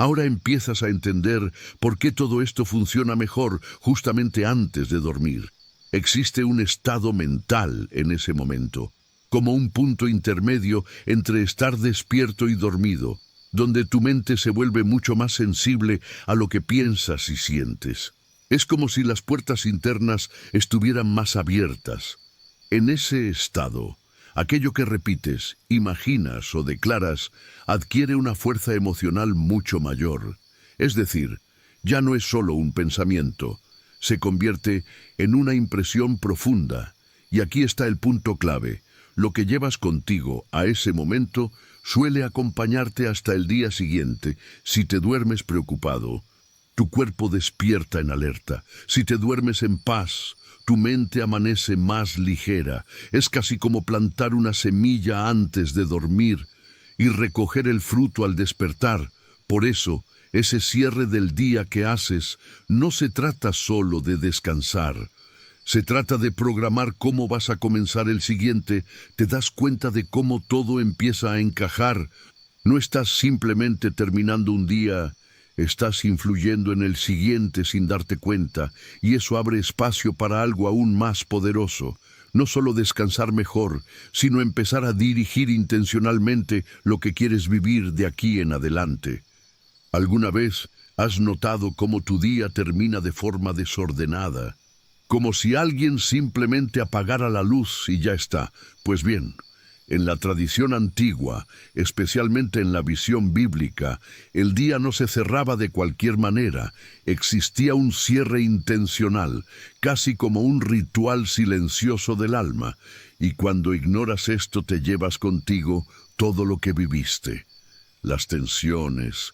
Ahora empiezas a entender por qué todo esto funciona mejor justamente antes de dormir. Existe un estado mental en ese momento, como un punto intermedio entre estar despierto y dormido, donde tu mente se vuelve mucho más sensible a lo que piensas y sientes. Es como si las puertas internas estuvieran más abiertas. En ese estado, aquello que repites, imaginas o declaras adquiere una fuerza emocional mucho mayor. Es decir, ya no es solo un pensamiento, se convierte en una impresión profunda. Y aquí está el punto clave. Lo que llevas contigo a ese momento suele acompañarte hasta el día siguiente. Si te duermes preocupado, tu cuerpo despierta en alerta. Si te duermes en paz, tu mente amanece más ligera. Es casi como plantar una semilla antes de dormir y recoger el fruto al despertar. Por eso, ese cierre del día que haces no se trata solo de descansar. Se trata de programar cómo vas a comenzar el siguiente. Te das cuenta de cómo todo empieza a encajar. No estás simplemente terminando un día, estás influyendo en el siguiente sin darte cuenta, y eso abre espacio para algo aún más poderoso. No solo descansar mejor, sino empezar a dirigir intencionalmente lo que quieres vivir de aquí en adelante. ¿Alguna vez has notado cómo tu día termina de forma desordenada? Como si alguien simplemente apagara la luz y ya está. Pues bien, en la tradición antigua, especialmente en la visión bíblica, el día no se cerraba de cualquier manera. Existía un cierre intencional, casi como un ritual silencioso del alma. Y cuando ignoras esto te llevas contigo todo lo que viviste. Las tensiones,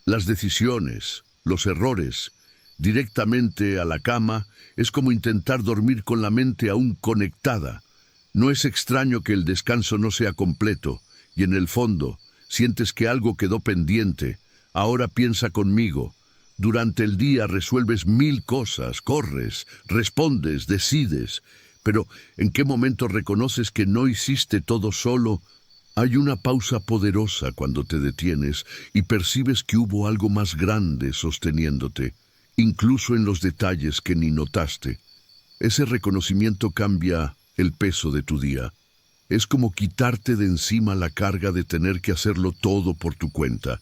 las decisiones, los errores. Directamente a la cama es como intentar dormir con la mente aún conectada. No es extraño que el descanso no sea completo, y en el fondo sientes que algo quedó pendiente. Ahora piensa conmigo. Durante el día resuelves 1000 cosas, corres, respondes, decides. Pero ¿en qué momento reconoces que no hiciste todo solo? Hay una pausa poderosa cuando te detienes y percibes que hubo algo más grande sosteniéndote, incluso en los detalles que ni notaste. Ese reconocimiento cambia el peso de tu día. Es como quitarte de encima la carga de tener que hacerlo todo por tu cuenta.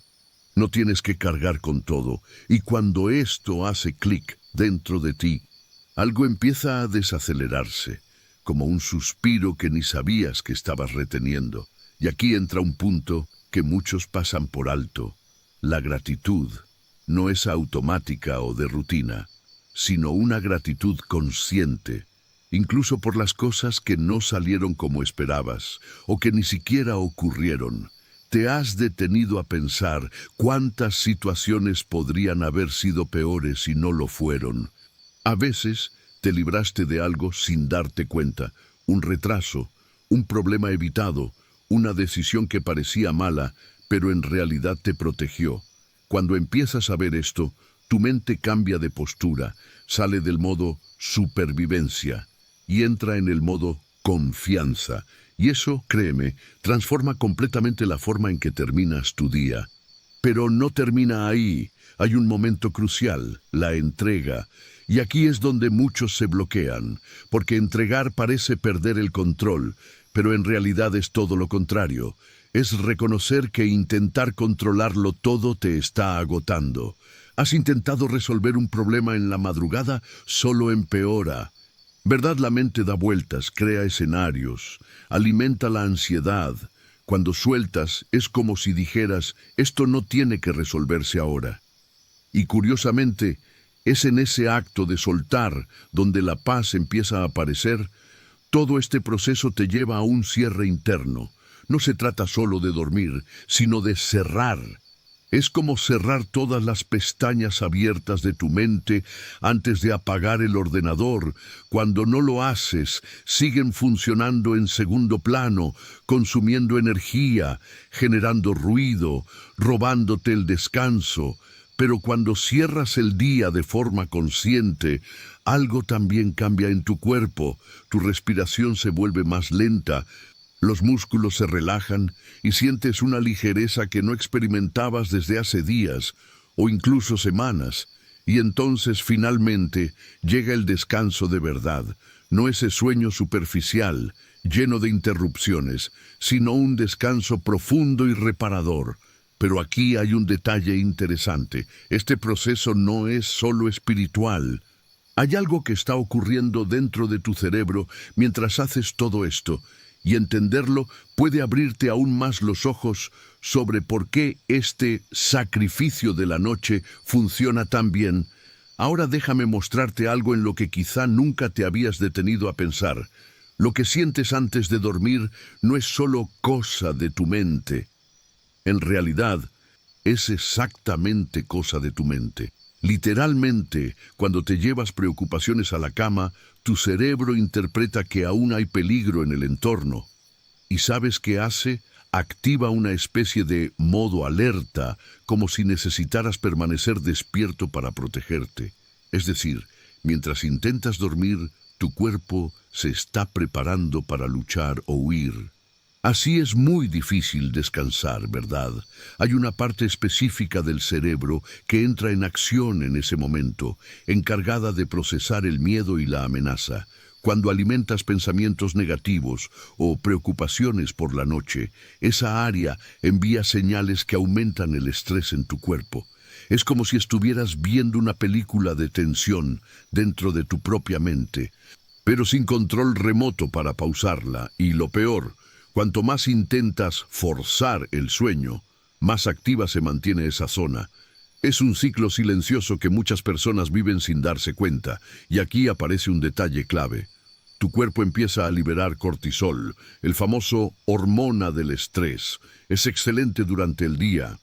No tienes que cargar con todo, y cuando esto hace clic dentro de ti, algo empieza a desacelerarse, como un suspiro que ni sabías que estabas reteniendo. Y aquí entra un punto que muchos pasan por alto. La gratitud no es automática o de rutina, sino una gratitud consciente, incluso por las cosas que no salieron como esperabas o que ni siquiera ocurrieron. ¿Te has detenido a pensar cuántas situaciones podrían haber sido peores si no lo fueron? A veces te libraste de algo sin darte cuenta, un retraso, un problema evitado, una decisión que parecía mala, pero en realidad te protegió. Cuando empiezas a ver esto, tu mente cambia de postura, sale del modo supervivencia y entra en el modo confianza. Y eso, créeme, transforma completamente la forma en que terminas tu día. Pero no termina ahí. Hay un momento crucial, la entrega. Y aquí es donde muchos se bloquean, porque entregar parece perder el control, pero en realidad es todo lo contrario. Es reconocer que intentar controlarlo todo te está agotando. ¿Has intentado resolver un problema en la madrugada? Solo empeora. ¿Verdad? La mente da vueltas, crea escenarios, alimenta la ansiedad. Cuando sueltas, es como si dijeras, esto no tiene que resolverse ahora. Y curiosamente, es en ese acto de soltar donde la paz empieza a aparecer. Todo este proceso te lleva a un cierre interno. No se trata solo de dormir, sino de cerrar. Es como cerrar todas las pestañas abiertas de tu mente antes de apagar el ordenador. Cuando no lo haces, siguen funcionando en segundo plano, consumiendo energía, generando ruido, robándote el descanso. Pero cuando cierras el día de forma consciente, algo también cambia en tu cuerpo. Tu respiración se vuelve más lenta, Los músculos se relajan y sientes una ligereza que no experimentabas desde hace días o incluso semanas. Y entonces finalmente llega el descanso de verdad, no ese sueño superficial, lleno de interrupciones, sino un descanso profundo y reparador. Pero aquí hay un detalle interesante. Este proceso no es solo espiritual. Hay algo que está ocurriendo dentro de tu cerebro mientras haces todo esto, y entenderlo puede abrirte aún más los ojos sobre por qué este sacrificio de la noche funciona tan bien. Ahora déjame mostrarte algo en lo que quizá nunca te habías detenido a pensar. Lo que sientes antes de dormir no es solo cosa de tu mente. En realidad, es exactamente cosa de tu mente. Literalmente, cuando te llevas preocupaciones a la cama, tu cerebro interpreta que aún hay peligro en el entorno. ¿Y sabes qué hace? Activa una especie de modo alerta, como si necesitaras permanecer despierto para protegerte. Es decir, mientras intentas dormir, tu cuerpo se está preparando para luchar o huir. Así es muy difícil descansar, ¿verdad? Hay una parte específica del cerebro que entra en acción en ese momento, encargada de procesar el miedo y la amenaza. Cuando alimentas pensamientos negativos o preocupaciones por la noche, esa área envía señales que aumentan el estrés en tu cuerpo. Es como si estuvieras viendo una película de tensión dentro de tu propia mente, pero sin control remoto para pausarla. Y lo peor, cuanto más intentas forzar el sueño, más activa se mantiene esa zona. Es un ciclo silencioso que muchas personas viven sin darse cuenta, y aquí aparece un detalle clave. Tu cuerpo empieza a liberar cortisol, el famoso hormona del estrés. Es excelente durante el día,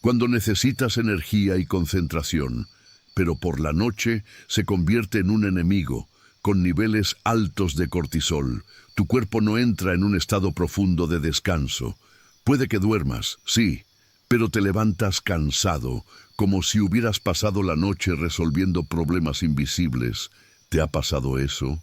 cuando necesitas energía y concentración, pero por la noche se convierte en un enemigo, con niveles altos de cortisol. Tu cuerpo no entra en un estado profundo de descanso. Puede que duermas, sí, pero te levantas cansado, como si hubieras pasado la noche resolviendo problemas invisibles. ¿Te ha pasado eso?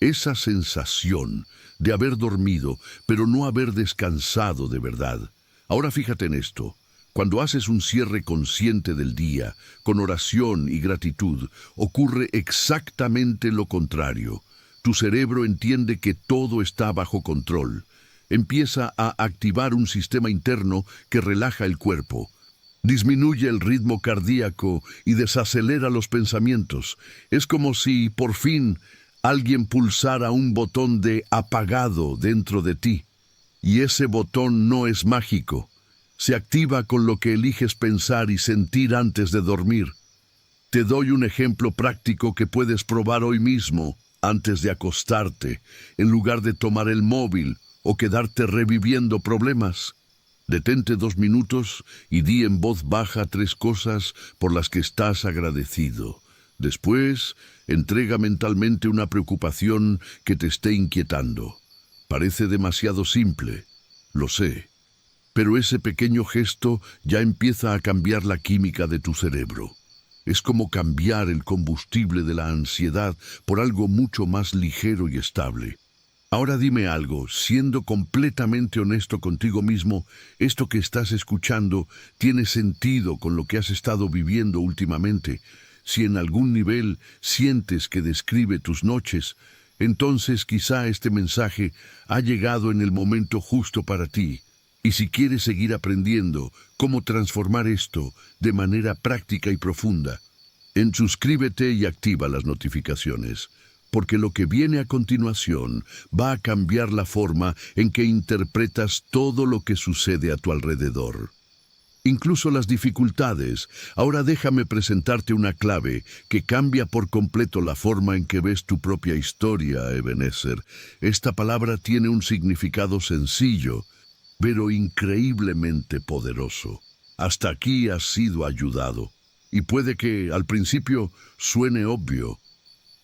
Esa sensación de haber dormido, pero no haber descansado de verdad. Ahora fíjate en esto. Cuando haces un cierre consciente del día, con oración y gratitud, ocurre exactamente lo contrario. Tu cerebro entiende que todo está bajo control. Empieza a activar un sistema interno que relaja el cuerpo. Disminuye el ritmo cardíaco y desacelera los pensamientos. Es como si, por fin, alguien pulsara un botón de apagado dentro de ti. Y ese botón no es mágico. Se activa con lo que eliges pensar y sentir antes de dormir. Te doy un ejemplo práctico que puedes probar hoy mismo, antes de acostarte, en lugar de tomar el móvil o quedarte reviviendo problemas. Detente 2 minutos y di en voz baja 3 cosas por las que estás agradecido. Después, entrega mentalmente una preocupación que te esté inquietando. Parece demasiado simple, lo sé, pero ese pequeño gesto ya empieza a cambiar la química de tu cerebro. Es como cambiar el combustible de la ansiedad por algo mucho más ligero y estable. Ahora dime algo, siendo completamente honesto contigo mismo, ¿esto que estás escuchando tiene sentido con lo que has estado viviendo últimamente? Si en algún nivel sientes que describe tus noches, entonces quizá este mensaje ha llegado en el momento justo para ti. Y si quieres seguir aprendiendo cómo transformar esto de manera práctica y profunda, suscríbete y activa las notificaciones, porque lo que viene a continuación va a cambiar la forma en que interpretas todo lo que sucede a tu alrededor. Incluso las dificultades. Ahora déjame presentarte una clave que cambia por completo la forma en que ves tu propia historia, Ebenezer. Esta palabra tiene un significado sencillo, pero increíblemente poderoso. Hasta aquí has sido ayudado. Y puede que al principio suene obvio,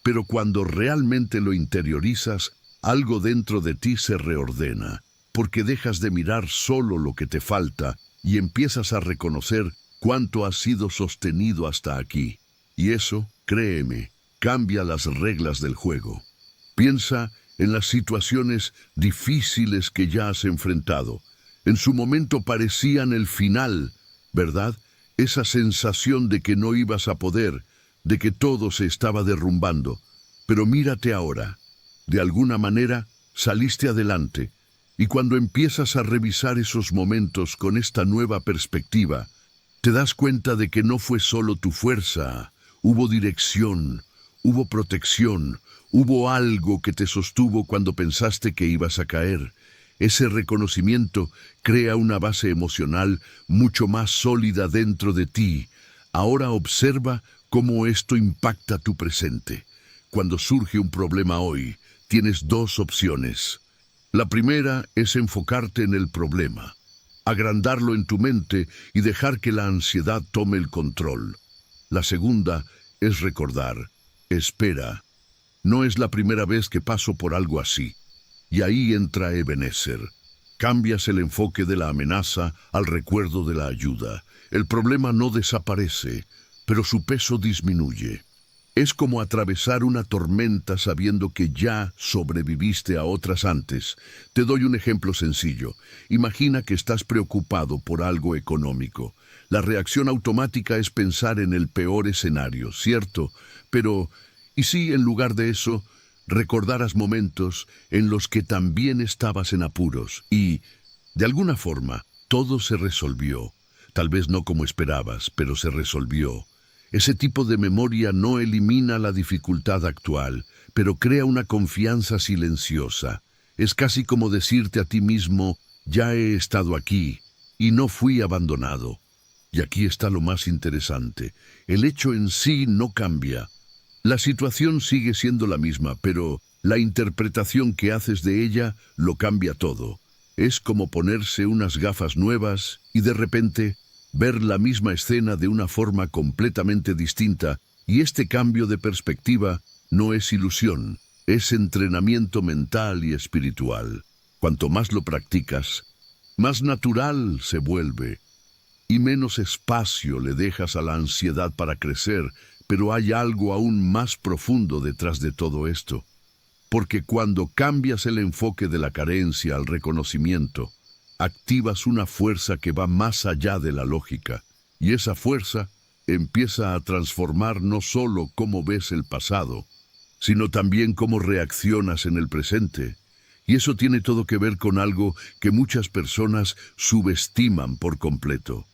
pero cuando realmente lo interiorizas, algo dentro de ti se reordena, porque dejas de mirar solo lo que te falta y empiezas a reconocer cuánto has sido sostenido hasta aquí. Y eso, créeme, cambia las reglas del juego. Piensa en las situaciones difíciles que ya has enfrentado. En su momento parecían el final, ¿verdad? Esa sensación de que no ibas a poder, de que todo se estaba derrumbando. Pero mírate ahora. De alguna manera saliste adelante. Y cuando empiezas a revisar esos momentos con esta nueva perspectiva, te das cuenta de que no fue solo tu fuerza, hubo dirección, hubo protección, hubo algo que te sostuvo cuando pensaste que ibas a caer. Ese reconocimiento crea una base emocional mucho más sólida dentro de ti. Ahora observa cómo esto impacta tu presente. Cuando surge un problema hoy, tienes dos opciones. La primera es enfocarte en el problema, agrandarlo en tu mente y dejar que la ansiedad tome el control. La segunda es recordar, espera, no es la primera vez que paso por algo así. Y ahí entra Ebenezer. Cambias el enfoque de la amenaza al recuerdo de la ayuda. El problema no desaparece, pero su peso disminuye. Es como atravesar una tormenta sabiendo que ya sobreviviste a otras antes. Te doy un ejemplo sencillo. Imagina que estás preocupado por algo económico. La reacción automática es pensar en el peor escenario, ¿cierto? Pero, ¿y si en lugar de eso recordaras momentos en los que también estabas en apuros y, de alguna forma, todo se resolvió? Tal vez no como esperabas, pero se resolvió. Ese tipo de memoria no elimina la dificultad actual, pero crea una confianza silenciosa. Es casi como decirte a ti mismo, ya he estado aquí y no fui abandonado. Y aquí está lo más interesante. El hecho en sí no cambia. La situación sigue siendo la misma, pero la interpretación que haces de ella lo cambia todo. Es como ponerse unas gafas nuevas y de repente ver la misma escena de una forma completamente distinta, y este cambio de perspectiva no es ilusión, es entrenamiento mental y espiritual. Cuanto más lo practicas, más natural se vuelve, y menos espacio le dejas a la ansiedad para crecer, pero hay algo aún más profundo detrás de todo esto. Porque cuando cambias el enfoque de la carencia al reconocimiento, activas una fuerza que va más allá de la lógica, y esa fuerza empieza a transformar no solo cómo ves el pasado, sino también cómo reaccionas en el presente. Y eso tiene todo que ver con algo que muchas personas subestiman por completo.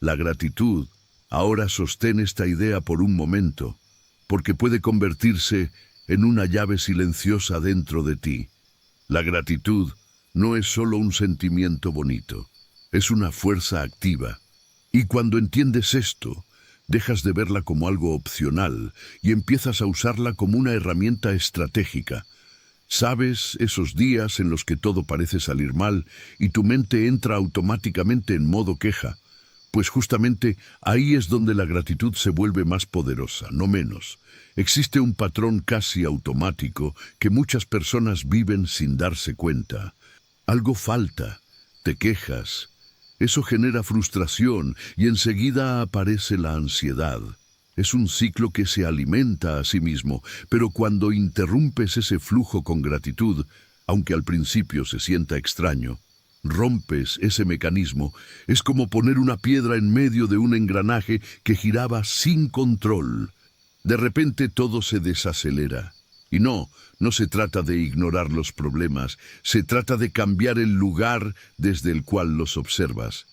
La gratitud. Ahora sostén esta idea por un momento, porque puede convertirse en una llave silenciosa dentro de ti. La gratitud no es solo un sentimiento bonito, es una fuerza activa. Y cuando entiendes esto, dejas de verla como algo opcional y empiezas a usarla como una herramienta estratégica. Sabes esos días en los que todo parece salir mal y tu mente entra automáticamente en modo queja. Pues justamente ahí es donde la gratitud se vuelve más poderosa, no menos. Existe un patrón casi automático que muchas personas viven sin darse cuenta. Algo falta, te quejas. Eso genera frustración y enseguida aparece la ansiedad. Es un ciclo que se alimenta a sí mismo, pero cuando interrumpes ese flujo con gratitud, aunque al principio se sienta extraño, rompes ese mecanismo. Es como poner una piedra en medio de un engranaje que giraba sin control. De repente todo se desacelera. Y no se trata de ignorar los problemas, se trata de cambiar el lugar desde el cual los observas.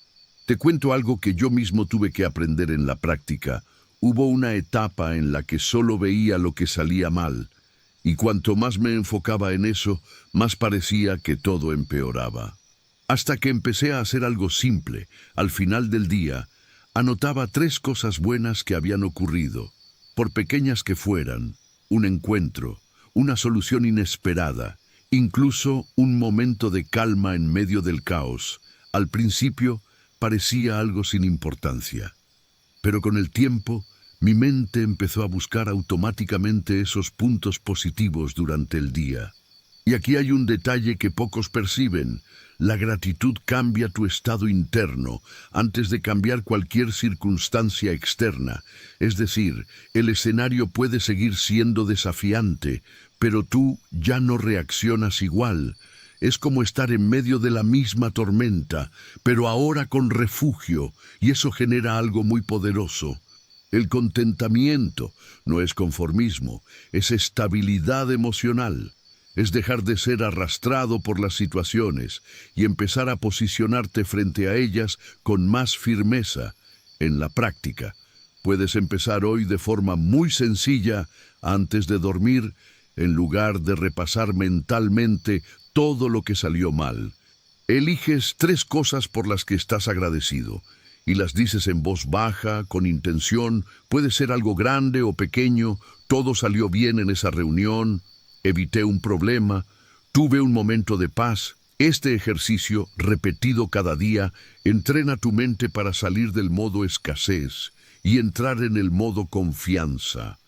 Te cuento algo que yo mismo tuve que aprender en la práctica. Hubo una etapa en la que solo veía lo que salía mal, y cuanto más me enfocaba en eso, más parecía que todo empeoraba. Hasta que empecé a hacer algo simple. Al final del día, anotaba 3 cosas buenas que habían ocurrido, por pequeñas que fueran: un encuentro, una solución inesperada, incluso un momento de calma en medio del caos. Al principio parecía algo sin importancia, pero con el tiempo mi mente empezó a buscar automáticamente esos puntos positivos durante el día. Y aquí hay un detalle que pocos perciben. La gratitud cambia tu estado interno antes de cambiar cualquier circunstancia externa. Es decir, el escenario puede seguir siendo desafiante, pero tú ya no reaccionas igual. Es como estar en medio de la misma tormenta, pero ahora con refugio, y eso genera algo muy poderoso. El contentamiento no es conformismo, es estabilidad emocional. Es dejar de ser arrastrado por las situaciones y empezar a posicionarte frente a ellas con más firmeza. En la práctica, puedes empezar hoy de forma muy sencilla, antes de dormir, en lugar de repasar mentalmente todo lo que salió mal. Eliges 3 cosas por las que estás agradecido y las dices en voz baja, con intención. Puede ser algo grande o pequeño. Todo salió bien en esa reunión. Evité un problema, tuve un momento de paz. Este ejercicio, repetido cada día, entrena tu mente para salir del modo escasez y entrar en el modo confianza.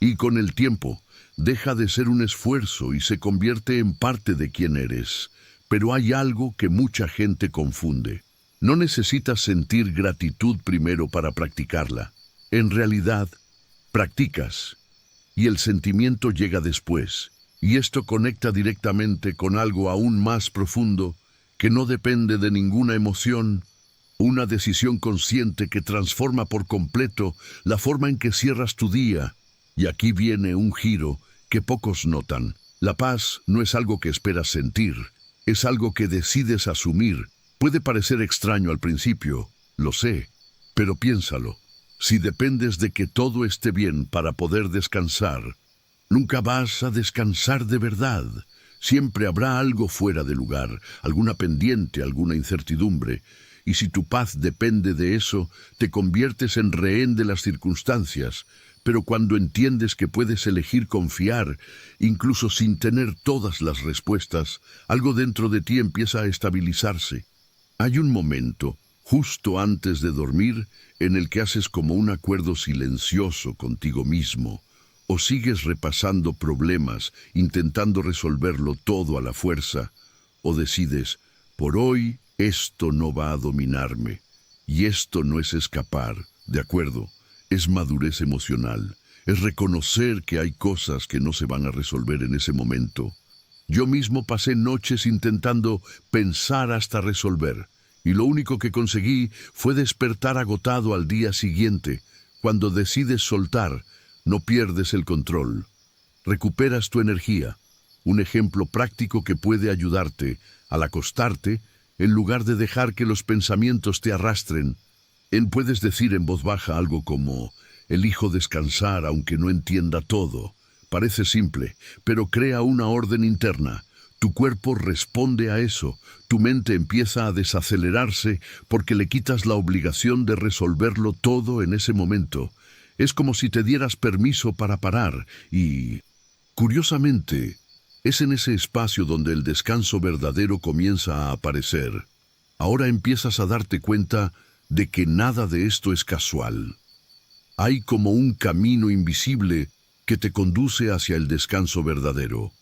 Y con el tiempo, deja de ser un esfuerzo y se convierte en parte de quien eres. Pero hay algo que mucha gente confunde. No necesitas sentir gratitud primero para practicarla. En realidad, practicas y el sentimiento llega después. Y esto conecta directamente con algo aún más profundo, que no depende de ninguna emoción, una decisión consciente que transforma por completo la forma en que cierras tu día. Y aquí viene un giro que pocos notan. La paz no es algo que esperas sentir, es algo que decides asumir. Puede parecer extraño al principio, lo sé, pero piénsalo. Si dependes de que todo esté bien para poder descansar, nunca vas a descansar de verdad. Siempre habrá algo fuera de lugar, alguna pendiente, alguna incertidumbre. Y si tu paz depende de eso, te conviertes en rehén de las circunstancias. Pero cuando entiendes que puedes elegir confiar, incluso sin tener todas las respuestas, algo dentro de ti empieza a estabilizarse. Hay un momento, justo antes de dormir, en el que haces como un acuerdo silencioso contigo mismo. O sigues repasando problemas, intentando resolverlo todo a la fuerza, o decides, por hoy esto no va a dominarme, y esto no es escapar, ¿de acuerdo? Es madurez emocional, es reconocer que hay cosas que no se van a resolver en ese momento. Yo mismo pasé noches intentando pensar hasta resolver, y lo único que conseguí fue despertar agotado al día siguiente. Cuando decides soltar, no pierdes el control. Recuperas tu energía. Un ejemplo práctico que puede ayudarte al acostarte, en lugar de dejar que los pensamientos te arrastren. Puedes decir en voz baja algo como, elijo descansar aunque no entienda todo. Parece simple, pero crea una orden interna. Tu cuerpo responde a eso. Tu mente empieza a desacelerarse porque le quitas la obligación de resolverlo todo en ese momento. Es como si te dieras permiso para parar y, curiosamente, es en ese espacio donde el descanso verdadero comienza a aparecer. Ahora empiezas a darte cuenta de que nada de esto es casual. Hay como un camino invisible que te conduce hacia el descanso verdadero.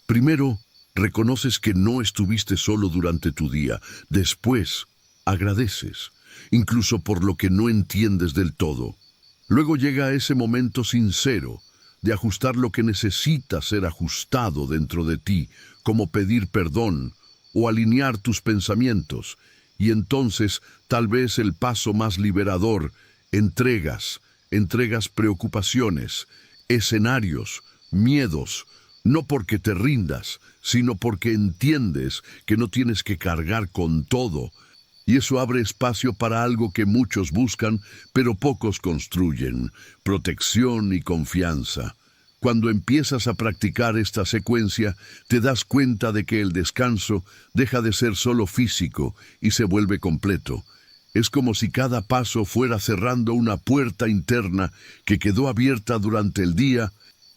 Primero, reconoces que no estuviste solo durante tu día. Después, agradeces, incluso por lo que no entiendes del todo. Luego llega ese momento sincero de ajustar lo que necesita ser ajustado dentro de ti, como pedir perdón o alinear tus pensamientos. Y entonces, tal vez el paso más liberador, entregas preocupaciones, escenarios, miedos, no porque te rindas, sino porque entiendes que no tienes que cargar con todo. Y eso abre espacio para algo que muchos buscan, pero pocos construyen: protección y confianza. Cuando empiezas a practicar esta secuencia, te das cuenta de que el descanso deja de ser solo físico y se vuelve completo. Es como si cada paso fuera cerrando una puerta interna que quedó abierta durante el día,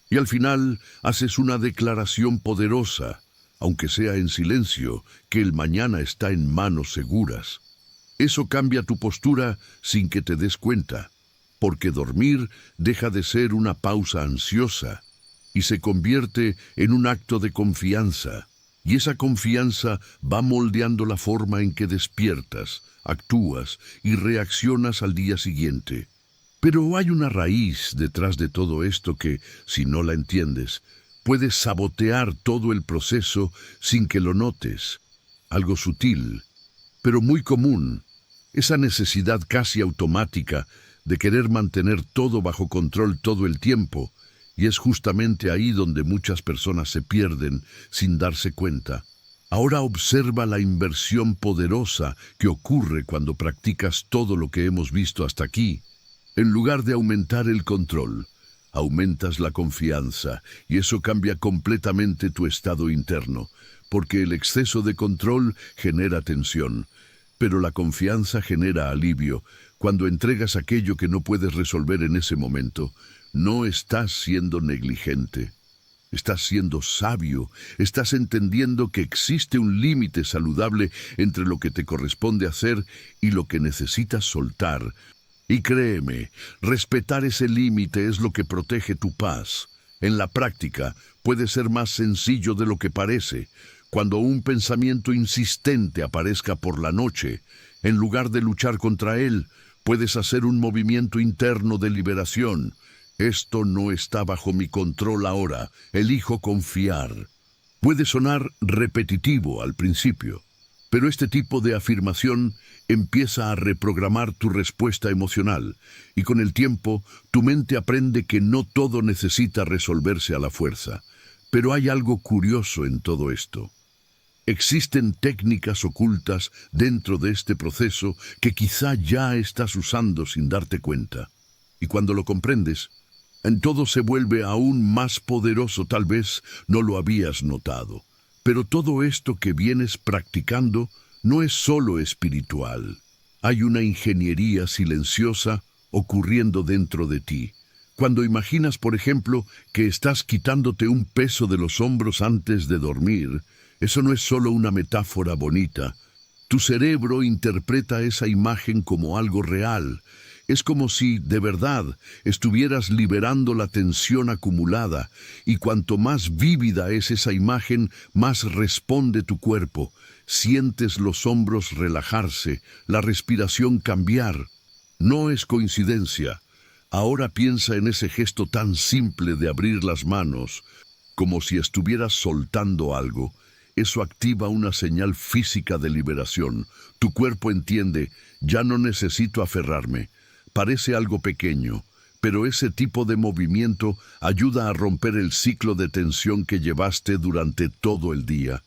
y al final haces una declaración poderosa, aunque sea en silencio, que el mañana está en manos seguras. Eso cambia tu postura sin que te des cuenta, porque dormir deja de ser una pausa ansiosa y se convierte en un acto de confianza. Y esa confianza va moldeando la forma en que despiertas, actúas y reaccionas al día siguiente. Pero hay una raíz detrás de todo esto que, si no la entiendes, puedes sabotear todo el proceso sin que lo notes. Algo sutil, pero muy común. Esa necesidad casi automática de querer mantener todo bajo control todo el tiempo. Y es justamente ahí donde muchas personas se pierden sin darse cuenta. Ahora observa la inversión poderosa que ocurre cuando practicas todo lo que hemos visto hasta aquí. En lugar de aumentar el control, aumentas la confianza y eso cambia completamente tu estado interno, porque el exceso de control genera tensión, pero la confianza genera alivio. Cuando entregas aquello que no puedes resolver en ese momento, no estás siendo negligente, estás siendo sabio, estás entendiendo que existe un límite saludable entre lo que te corresponde hacer y lo que necesitas soltar. Y créeme, respetar ese límite es lo que protege tu paz. En la práctica, puede ser más sencillo de lo que parece. Cuando un pensamiento insistente aparezca por la noche, en lugar de luchar contra él, puedes hacer un movimiento interno de liberación. Esto no está bajo mi control ahora, elijo confiar. Puede sonar repetitivo al principio, pero este tipo de afirmación empieza a reprogramar tu respuesta emocional y con el tiempo tu mente aprende que no todo necesita resolverse a la fuerza. Pero hay algo curioso en todo esto. Existen técnicas ocultas dentro de este proceso que quizá ya estás usando sin darte cuenta. Y cuando lo comprendes, en todo se vuelve aún más poderoso. Tal vez no lo habías notado, pero todo esto que vienes practicando no es solo espiritual. Hay una ingeniería silenciosa ocurriendo dentro de ti. Cuando imaginas, por ejemplo, que estás quitándote un peso de los hombros antes de dormir, eso no es solo una metáfora bonita. Tu cerebro interpreta esa imagen como algo real. Es como si, de verdad, estuvieras liberando la tensión acumulada, y cuanto más vívida es esa imagen, más responde tu cuerpo. Sientes los hombros relajarse, la respiración cambiar. No es coincidencia. Ahora piensa en ese gesto tan simple de abrir las manos, como si estuvieras soltando algo. Eso activa una señal física de liberación. Tu cuerpo entiende, ya no necesito aferrarme. Parece algo pequeño, pero ese tipo de movimiento ayuda a romper el ciclo de tensión que llevaste durante todo el día.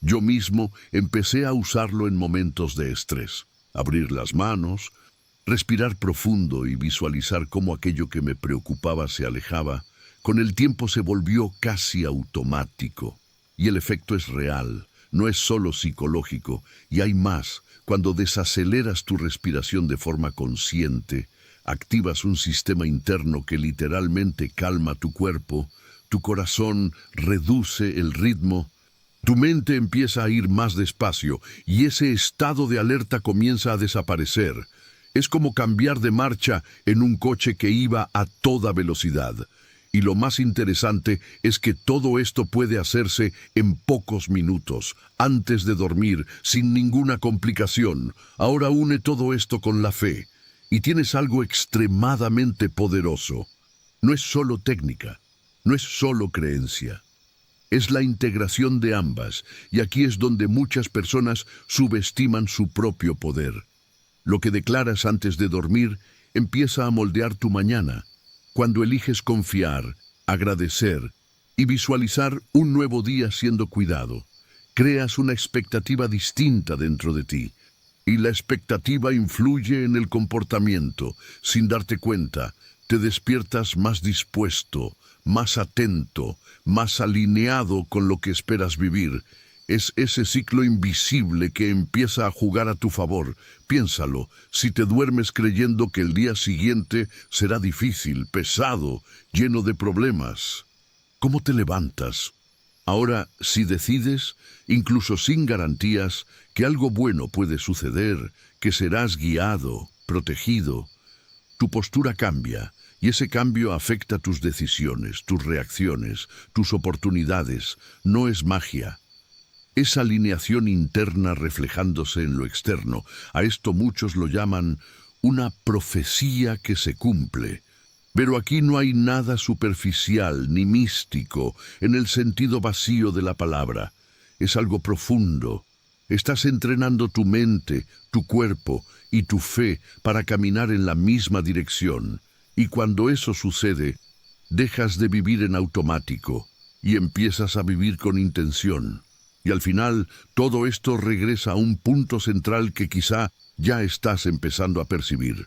Yo mismo empecé a usarlo en momentos de estrés. Abrir las manos, respirar profundo y visualizar cómo aquello que me preocupaba se alejaba. Con el tiempo se volvió casi automático. Y el efecto es real, no es solo psicológico, y hay más. Cuando desaceleras tu respiración de forma consciente, activas un sistema interno que literalmente calma tu cuerpo, tu corazón reduce el ritmo, tu mente empieza a ir más despacio y ese estado de alerta comienza a desaparecer. Es como cambiar de marcha en un coche que iba a toda velocidad. Y lo más interesante es que todo esto puede hacerse en pocos minutos, antes de dormir, sin ninguna complicación. Ahora une todo esto con la fe, y tienes algo extremadamente poderoso. No es solo técnica, no es solo creencia. Es la integración de ambas, y aquí es donde muchas personas subestiman su propio poder. Lo que declaras antes de dormir empieza a moldear tu mañana. Cuando eliges confiar, agradecer y visualizar un nuevo día siendo cuidado, creas una expectativa distinta dentro de ti. Y la expectativa influye en el comportamiento. Sin darte cuenta, te despiertas más dispuesto, más atento, más alineado con lo que esperas vivir. Es ese ciclo invisible que empieza a jugar a tu favor. Piénsalo, si te duermes creyendo que el día siguiente será difícil, pesado, lleno de problemas, ¿cómo te levantas? Ahora, si decides, incluso sin garantías, que algo bueno puede suceder, que serás guiado, protegido, tu postura cambia, y ese cambio afecta tus decisiones, tus reacciones, tus oportunidades. No es magia. Es alineación interna reflejándose en lo externo. A esto muchos lo llaman una profecía que se cumple. Pero aquí no hay nada superficial ni místico en el sentido vacío de la palabra. Es algo profundo. Estás entrenando tu mente, tu cuerpo y tu fe para caminar en la misma dirección. Y cuando eso sucede, dejas de vivir en automático y empiezas a vivir con intención. Y al final, todo esto regresa a un punto central que quizá ya estás empezando a percibir.